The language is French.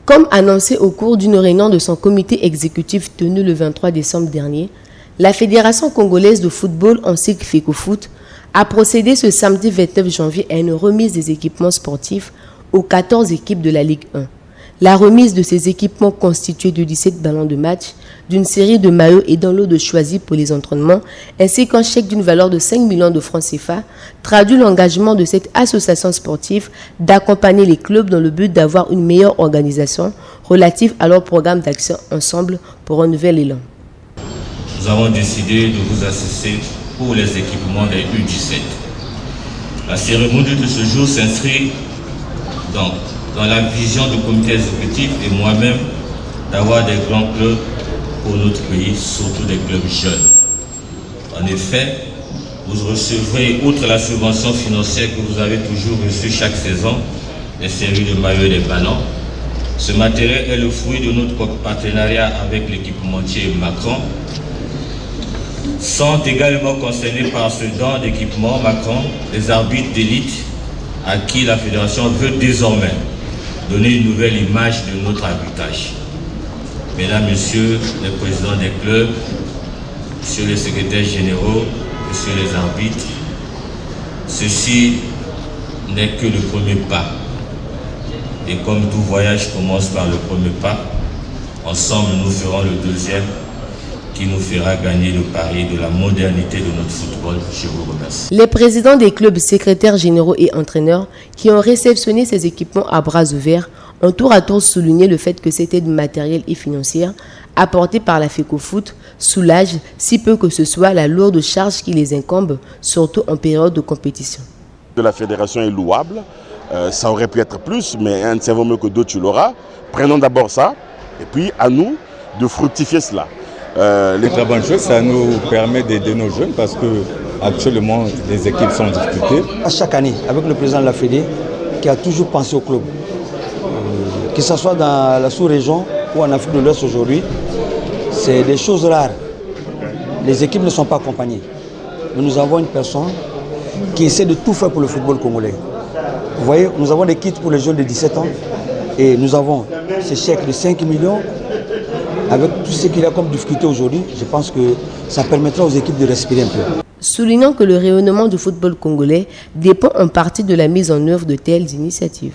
Comme annoncé au cours d'une réunion de son comité exécutif tenue le 23 décembre dernier, la Fédération congolaise de football en cycle FECOFOOT a procédé ce samedi 29 janvier à une remise des équipements sportifs aux 14 équipes de la Ligue 1. La remise de ces équipements constituée de 17 ballons de match, d'une série de maillots et d'un lot de choisis pour les entraînements, ainsi qu'un chèque d'une valeur de 5 millions de francs CFA, traduit l'engagement de cette association sportive d'accompagner les clubs dans le but d'avoir une meilleure organisation relative à leur programme d'action ensemble pour un nouvel élan. Nous avons décidé de vous assister pour les équipements des U17. La cérémonie de ce jour s'inscrit dans la vision du comité exécutif et moi-même d'avoir des grands clubs pour notre pays, surtout des clubs jeunes. En effet, vous recevrez, outre la subvention financière que vous avez toujours reçue chaque saison, des séries de maillots et des ballons. Ce matériel est le fruit de notre partenariat avec l'équipementier Macron. Sont également concernés par ce don d'équipement Macron les arbitres d'élite à qui la Fédération veut désormais donner une nouvelle image de notre arbitrage. Mesdames, Messieurs les présidents des clubs, Messieurs les secrétaires généraux, Messieurs les arbitres, ceci n'est que le premier pas. Et comme tout voyage commence par le premier pas, ensemble nous ferons le deuxième qui nous fera gagner le pari de la modernité de notre football. Je vous remercie. Les présidents des clubs, secrétaires généraux et entraîneurs qui ont réceptionné ces équipements à bras ouverts ont tour à tour souligné le fait que cette aide matérielle et financière apportée par la FECOFOOT soulage, si peu que ce soit, la lourde charge qui les incombe, surtout en période de compétition. La fédération est louable, ça aurait pu être plus, mais un ne sait mieux que d'autres tu l'auras. Prenons d'abord ça, et puis à nous de fructifier cela. Les très bonnes choses, ça nous permet d'aider nos jeunes parce que actuellement les équipes sont disputées. À chaque année, avec le président de la Fédé, qui a toujours pensé au club, que ce soit dans la sous-région ou en Afrique de l'Ouest aujourd'hui, c'est des choses rares. Les équipes ne sont pas accompagnées. Mais nous avons une personne qui essaie de tout faire pour le football congolais. Vous voyez, nous avons des kits pour les jeunes de 17 ans et nous avons ce chèque de 5 millions. Avec tout ce qu'il y a comme difficulté aujourd'hui, je pense que ça permettra aux équipes de respirer un peu. Soulignant que le rayonnement du football congolais dépend en partie de la mise en œuvre de telles initiatives.